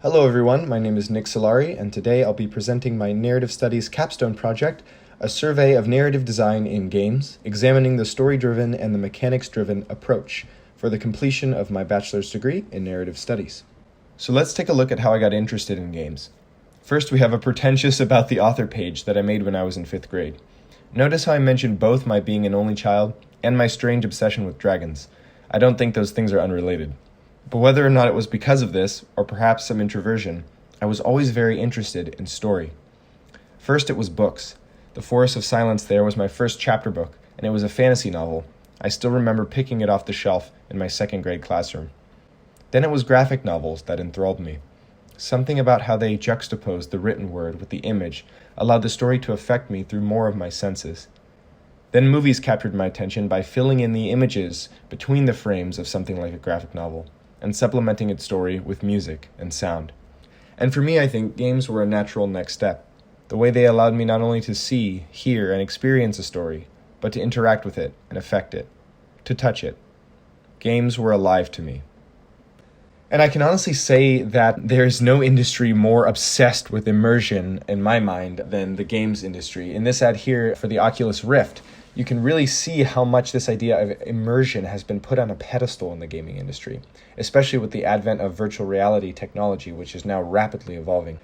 Hello everyone, my name is Nick Solari, and today I'll be presenting my Narrative Studies Capstone project, a survey of narrative design in games, examining the story-driven and the mechanics-driven approach for the completion of my bachelor's degree in Narrative Studies. So let's take a look at how I got interested in games. First, we have a pretentious about the author page that I made when I was in 5th grade. Notice how I mentioned both my being an only child and my strange obsession with dragons. I don't think those things are unrelated. But whether or not it was because of this, or perhaps some introversion, I was always very interested in story. First, it was books. The Forest of Silence there was my first chapter book, and it was a fantasy novel. I still remember picking it off the shelf in my 2nd grade classroom. Then it was graphic novels that enthralled me. Something about how they juxtaposed the written word with the image allowed the story to affect me through more of my senses. Then movies captured my attention by filling in the images between the frames of something like a graphic novel, and supplementing its story with music and sound. And for me, I think games were a natural next step. The way they allowed me not only to see, hear, and experience a story, but to interact with it and affect it, to touch it. Games were alive to me. And I can honestly say that there's no industry more obsessed with immersion, in my mind, than the games industry. In this ad here for the Oculus Rift, you can really see how much this idea of immersion has been put on a pedestal in the gaming industry, especially with the advent of virtual reality technology, which is now rapidly evolving.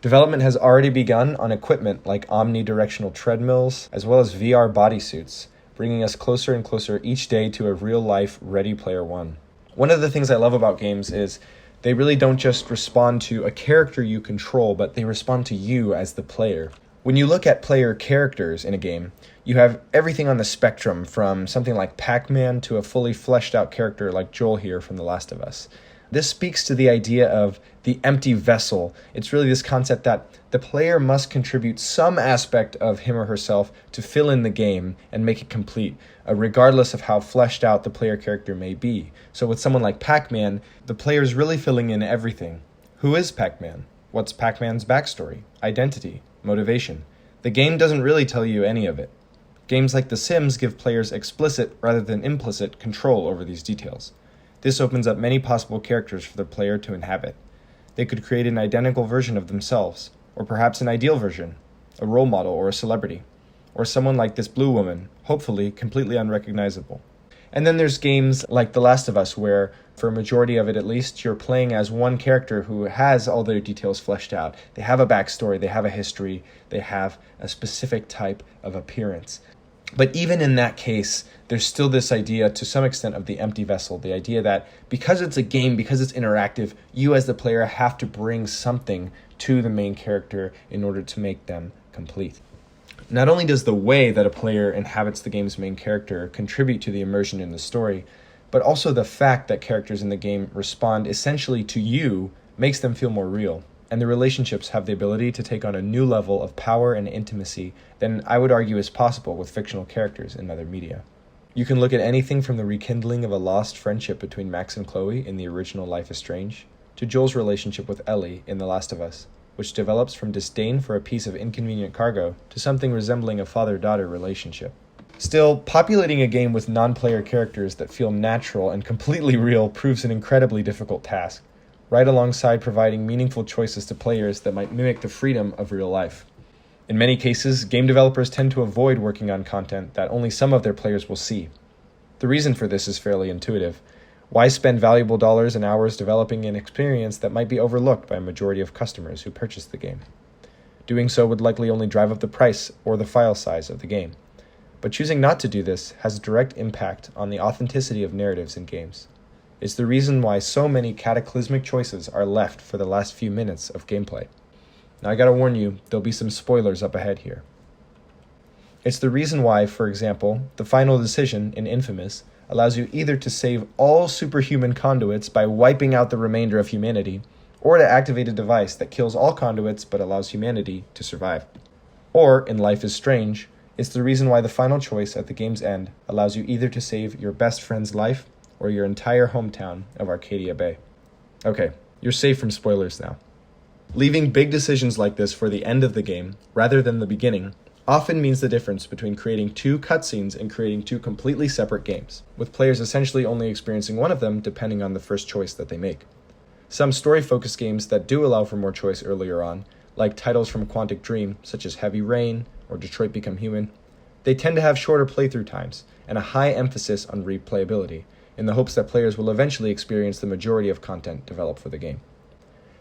Development has already begun on equipment like omnidirectional treadmills, as well as VR bodysuits, bringing us closer and closer each day to a real-life Ready Player One. One of the things I love about games is they really don't just respond to a character you control, but they respond to you as the player. When you look at player characters in a game, you have everything on the spectrum from something like Pac-Man to a fully fleshed out character like Joel here from The Last of Us. This speaks to the idea of the empty vessel. It's really this concept that the player must contribute some aspect of him or herself to fill in the game and make it complete, regardless of how fleshed out the player character may be. So with someone like Pac-Man, the player is really filling in everything. Who is Pac-Man? What's Pac-Man's backstory, identity, motivation? The game doesn't really tell you any of it. Games like The Sims give players explicit rather than implicit control over these details. This opens up many possible characters for the player to inhabit. They could create an identical version of themselves, or perhaps an ideal version, a role model or a celebrity, or someone like this blue woman, hopefully completely unrecognizable. And then there's games like The Last of Us where, for a majority of it at least, you're playing as one character who has all their details fleshed out. They have a backstory, they have a history, they have a specific type of appearance. But even in that case, there's still this idea to some extent of the empty vessel, the idea that because it's a game, because it's interactive, you as the player have to bring something to the main character in order to make them complete. Not only does the way that a player inhabits the game's main character contribute to the immersion in the story, but also the fact that characters in the game respond essentially to you makes them feel more real. And the relationships have the ability to take on a new level of power and intimacy than I would argue is possible with fictional characters in other media. You can look at anything from the rekindling of a lost friendship between Max and Chloe in the original Life is Strange, to Joel's relationship with Ellie in The Last of Us, which develops from disdain for a piece of inconvenient cargo to something resembling a father-daughter relationship. Still, populating a game with non-player characters that feel natural and completely real proves an incredibly difficult task, right alongside providing meaningful choices to players that might mimic the freedom of real life. In many cases, game developers tend to avoid working on content that only some of their players will see. The reason for this is fairly intuitive. Why spend valuable dollars and hours developing an experience that might be overlooked by a majority of customers who purchase the game? Doing so would likely only drive up the price or the file size of the game. But choosing not to do this has a direct impact on the authenticity of narratives in games. It's the reason why so many cataclysmic choices are left for the last few minutes of gameplay. Now I gotta warn you, there'll be some spoilers up ahead here. It's the reason why, for example, the final decision in Infamous allows you either to save all superhuman conduits by wiping out the remainder of humanity, or to activate a device that kills all conduits but allows humanity to survive. Or, in Life is Strange, it's the reason why the final choice at the game's end allows you either to save your best friend's life or your entire hometown of Arcadia Bay. Okay, you're safe from spoilers now. Leaving big decisions like this for the end of the game, rather than the beginning, often means the difference between creating two cutscenes and creating two completely separate games, with players essentially only experiencing one of them depending on the first choice that they make. Some story-focused games that do allow for more choice earlier on, like titles from Quantic Dream such as Heavy Rain or Detroit Become Human, they tend to have shorter playthrough times and a high emphasis on replayability, in the hopes that players will eventually experience the majority of content developed for the game.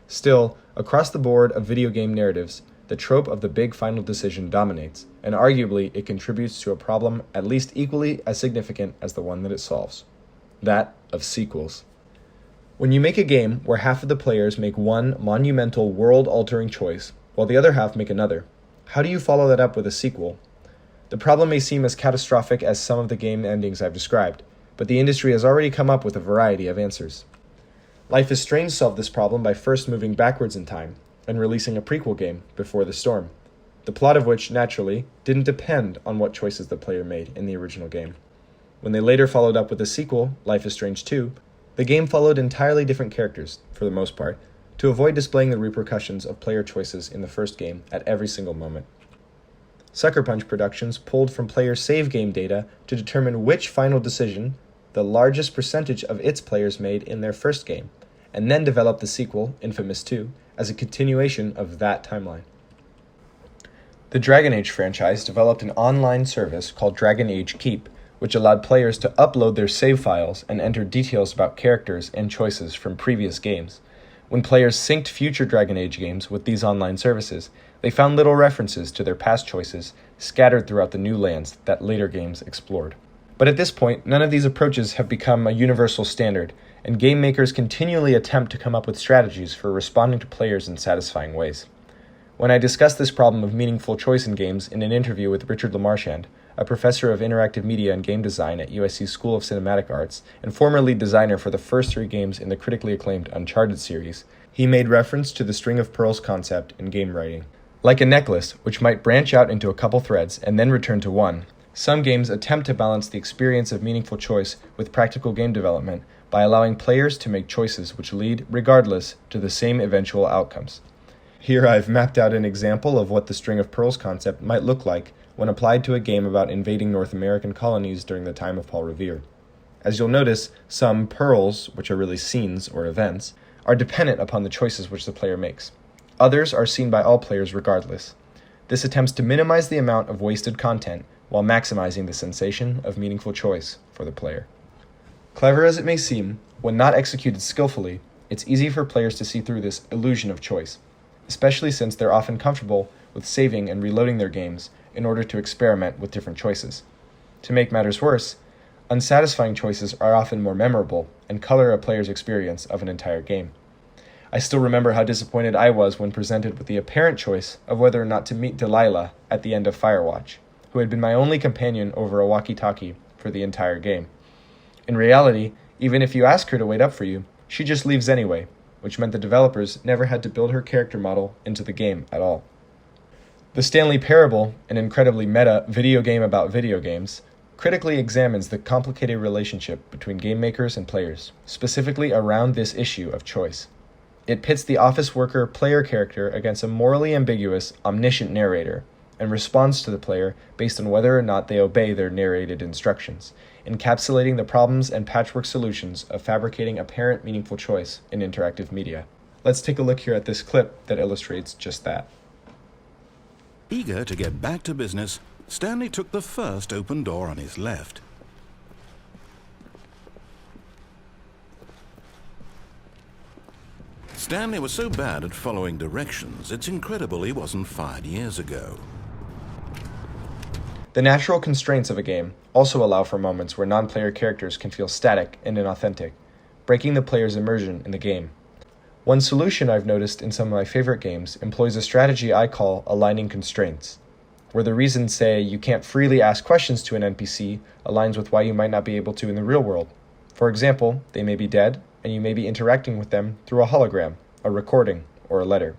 Still, across the board of video game narratives, the trope of the big final decision dominates, and arguably it contributes to a problem at least equally as significant as the one that it solves: that of sequels. When you make a game where half of the players make one monumental world-altering choice, while the other half make another, how do you follow that up with a sequel? The problem may seem as catastrophic as some of the game endings I've described, but the industry has already come up with a variety of answers. Life is Strange solved this problem by first moving backwards in time and releasing a prequel game, Before the Storm, the plot of which, naturally, didn't depend on what choices the player made in the original game. When they later followed up with a sequel, Life is Strange 2, the game followed entirely different characters, for the most part, to avoid displaying the repercussions of player choices in the first game at every single moment. Sucker Punch Productions pulled from player save game data to determine which final decision the largest percentage of its players made in their first game, and then developed the sequel, Infamous 2, as a continuation of that timeline. The Dragon Age franchise developed an online service called Dragon Age Keep, which allowed players to upload their save files and enter details about characters and choices from previous games. When players synced future Dragon Age games with these online services, they found little references to their past choices scattered throughout the new lands that later games explored. But at this point, none of these approaches have become a universal standard, and game makers continually attempt to come up with strategies for responding to players in satisfying ways. When I discussed this problem of meaningful choice in games in an interview with Richard Lamarchand, a professor of interactive media and game design at USC School of Cinematic Arts and former lead designer for the first 3 games in the critically acclaimed Uncharted series, he made reference to the string of pearls concept in game writing. Like a necklace, which might branch out into a couple threads and then return to one, some games attempt to balance the experience of meaningful choice with practical game development by allowing players to make choices which lead, regardless, to the same eventual outcomes. Here I've mapped out an example of what the string of pearls concept might look like when applied to a game about invading North American colonies during the time of Paul Revere. As you'll notice, some pearls, which are really scenes or events, are dependent upon the choices which the player makes. Others are seen by all players regardless. This attempts to minimize the amount of wasted content while maximizing the sensation of meaningful choice for the player. Clever as it may seem, when not executed skillfully, it's easy for players to see through this illusion of choice, especially since they're often comfortable with saving and reloading their games in order to experiment with different choices. To make matters worse, unsatisfying choices are often more memorable and color a player's experience of an entire game. I still remember how disappointed I was when presented with the apparent choice of whether or not to meet Delilah at the end of Firewatch, who had been my only companion over a walkie-talkie for the entire game. In reality, even if you ask her to wait up for you, she just leaves anyway, which meant the developers never had to build her character model into the game at all. The Stanley Parable, an incredibly meta video game about video games, critically examines the complicated relationship between game makers and players, specifically around this issue of choice. It pits the office worker player character against a morally ambiguous, omniscient narrator, and responds to the player based on whether or not they obey their narrated instructions, encapsulating the problems and patchwork solutions of fabricating apparent meaningful choice in interactive media. Let's take a look here at this clip that illustrates just that. Eager to get back to business, Stanley took the first open door on his left. Stanley was so bad at following directions, it's incredible he wasn't fired years ago. The natural constraints of a game also allow for moments where non-player characters can feel static and inauthentic, breaking the player's immersion in the game. One solution I've noticed in some of my favorite games employs a strategy I call aligning constraints, where the reasons say you can't freely ask questions to an NPC aligns with why you might not be able to in the real world. For example, they may be dead, and you may be interacting with them through a hologram, a recording, or a letter.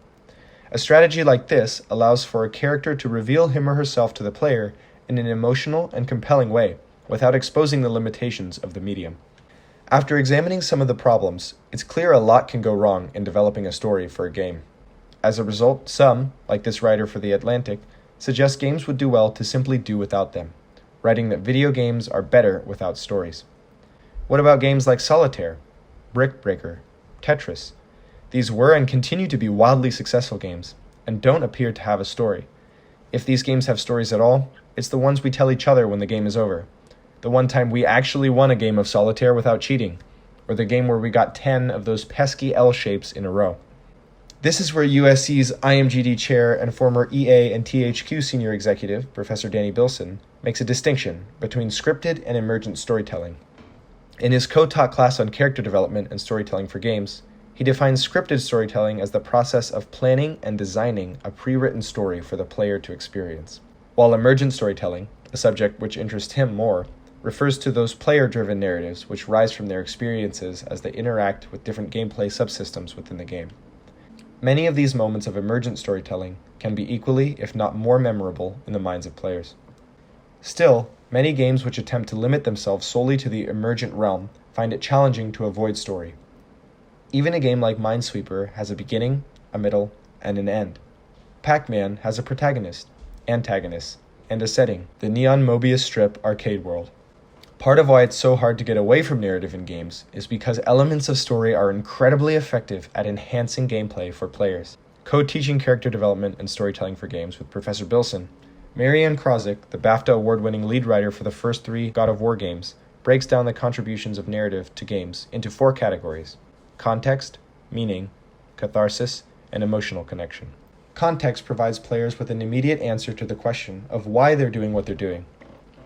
A strategy like this allows for a character to reveal him or herself to the player in an emotional and compelling way, without exposing the limitations of the medium. After examining some of the problems, it's clear a lot can go wrong in developing a story for a game. As a result, some, like this writer for The Atlantic, suggest games would do well to simply do without them, writing that video games are better without stories. What about games like Solitaire, Brick Breaker, Tetris, These were and continue to be wildly successful games, and don't appear to have a story. If these games have stories at all, it's the ones we tell each other when the game is over. The one time we actually won a game of solitaire without cheating, or the game where we got 10 of those pesky L shapes in a row. This is where USC's IMGD chair and former EA and THQ senior executive, Professor Danny Bilson, makes a distinction between scripted and emergent storytelling. In his co-taught class on character development and storytelling for games, he defines scripted storytelling as the process of planning and designing a pre-written story for the player to experience, while emergent storytelling, a subject which interests him more, refers to those player-driven narratives which rise from their experiences as they interact with different gameplay subsystems within the game. Many of these moments of emergent storytelling can be equally, if not more memorable, in the minds of players. Still, many games which attempt to limit themselves solely to the emergent realm find it challenging to avoid story. Even a game like Minesweeper has a beginning, a middle, and an end. Pac-Man has a protagonist, antagonist, and a setting, the neon Mobius strip arcade world. Part of why it's so hard to get away from narrative in games is because elements of story are incredibly effective at enhancing gameplay for players. Co-teaching character development and storytelling for games with Professor Bilson, Marianne Krozik, the BAFTA award-winning lead writer for the first 3 God of War games, breaks down the contributions of narrative to games into 4 categories: context, meaning, catharsis, and emotional connection. Context provides players with an immediate answer to the question of why they're doing what they're doing.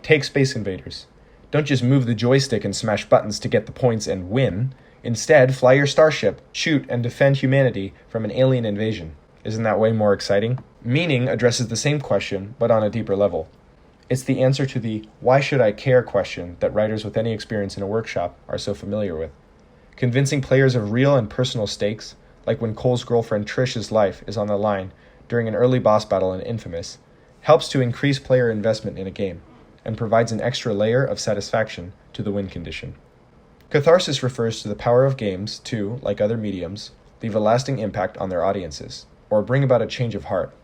Take Space Invaders. Don't just move the joystick and smash buttons to get the points and win. Instead, fly your starship, shoot, and defend humanity from an alien invasion. Isn't that way more exciting? Meaning addresses the same question, but on a deeper level. It's the answer to the "why should I care" question that writers with any experience in a workshop are so familiar with. Convincing players of real and personal stakes, like when Cole's girlfriend Trish's life is on the line during an early boss battle in Infamous, helps to increase player investment in a game, and provides an extra layer of satisfaction to the win condition. Catharsis refers to the power of games to, like other mediums, leave a lasting impact on their audiences, or bring about a change of heart.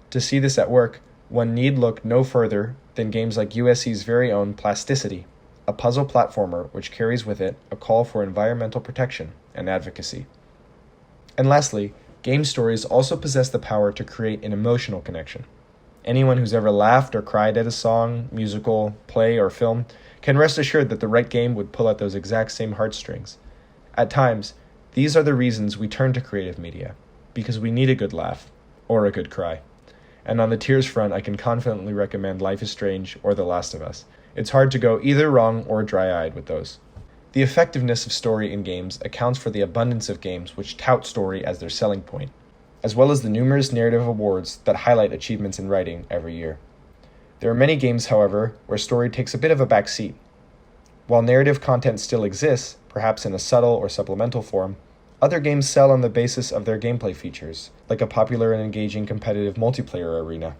To see this at work, one need look no further than games like USC's very own Plasticity, a puzzle platformer which carries with it a call for environmental protection and advocacy. And lastly, game stories also possess the power to create an emotional connection. Anyone who's ever laughed or cried at a song, musical, play, or film can rest assured that the right game would pull at those exact same heartstrings. At times, these are the reasons we turn to creative media, because we need a good laugh, or a good cry. And on the tears front, I can confidently recommend Life is Strange or The Last of Us. It's hard to go either wrong or dry-eyed with those. The effectiveness of story in games accounts for the abundance of games which tout story as their selling point, as well as the numerous narrative awards that highlight achievements in writing every year. There are many games, however, where story takes a bit of a back seat. While narrative content still exists, perhaps in a subtle or supplemental form, other games sell on the basis of their gameplay features, like a popular and engaging competitive multiplayer arena.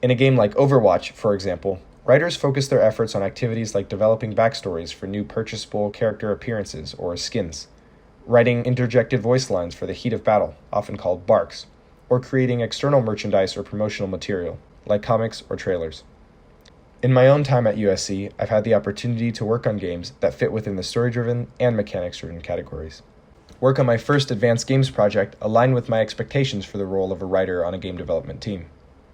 In a game like Overwatch, for example, writers focus their efforts on activities like developing backstories for new purchasable character appearances or skins, writing interjected voice lines for the heat of battle, often called barks, or creating external merchandise or promotional material, like comics or trailers. In my own time at USC, I've had the opportunity to work on games that fit within the story-driven and mechanics-driven categories. Work on my first advanced games project aligned with my expectations for the role of a writer on a game development team.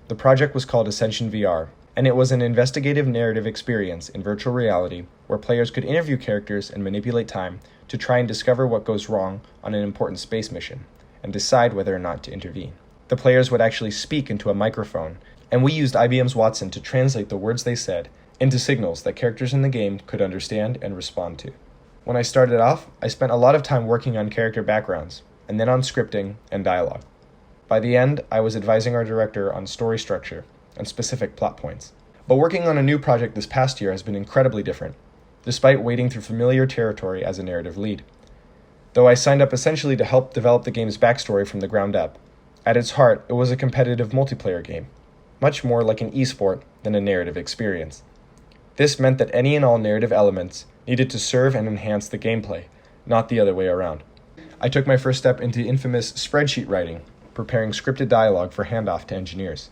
The project was called Ascension VR, and it was an investigative narrative experience in virtual reality where players could interview characters and manipulate time to try and discover what goes wrong on an important space mission, and decide whether or not to intervene. The players would actually speak into a microphone, and we used IBM's Watson to translate the words they said into signals that characters in the game could understand and respond to. When I started off, I spent a lot of time working on character backgrounds, and then on scripting and dialogue. By the end, I was advising our director on story structure and specific plot points. But working on a new project this past year has been incredibly different, despite wading through familiar territory as a narrative lead. Though I signed up essentially to help develop the game's backstory from the ground up, at its heart, it was a competitive multiplayer game, much more like an esport than a narrative experience. This meant that any and all narrative elements needed to serve and enhance the gameplay, not the other way around. I took my first step into infamous spreadsheet writing, preparing scripted dialogue for handoff to engineers.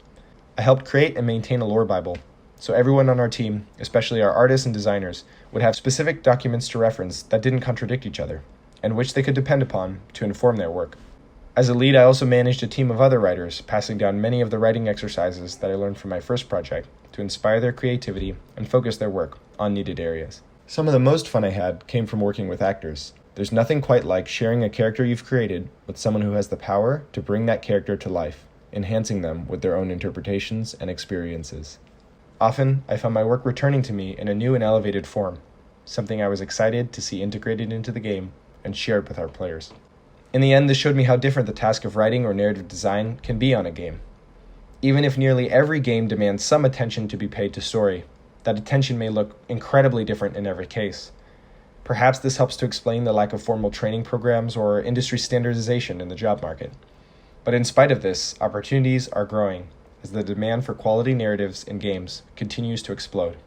I helped create and maintain a lore Bible, so everyone on our team, especially our artists and designers, would have specific documents to reference that didn't contradict each other, and which they could depend upon to inform their work. As a lead, I also managed a team of other writers, passing down many of the writing exercises that I learned from my first project to inspire their creativity and focus their work on needed areas. Some of the most fun I had came from working with actors. There's nothing quite like sharing a character you've created with someone who has the power to bring that character to life, enhancing them with their own interpretations and experiences. Often, I found my work returning to me in a new and elevated form, something I was excited to see integrated into the game and shared with our players. In the end, this showed me how different the task of writing or narrative design can be on a game. Even if nearly every game demands some attention to be paid to story, that attention may look incredibly different in every case. Perhaps this helps to explain the lack of formal training programs or industry standardization in the job market. But in spite of this, opportunities are growing as the demand for quality narratives in games continues to explode.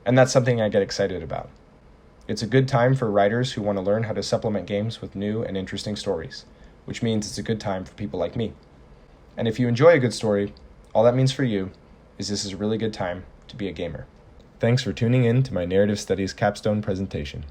And that's something I get excited about. It's a good time for writers who want to learn how to supplement games with new and interesting stories, which means it's a good time for people like me. And if you enjoy a good story, all that means for you is this is a really good time to be a gamer. Thanks for tuning in to my Narrative Studies Capstone presentation.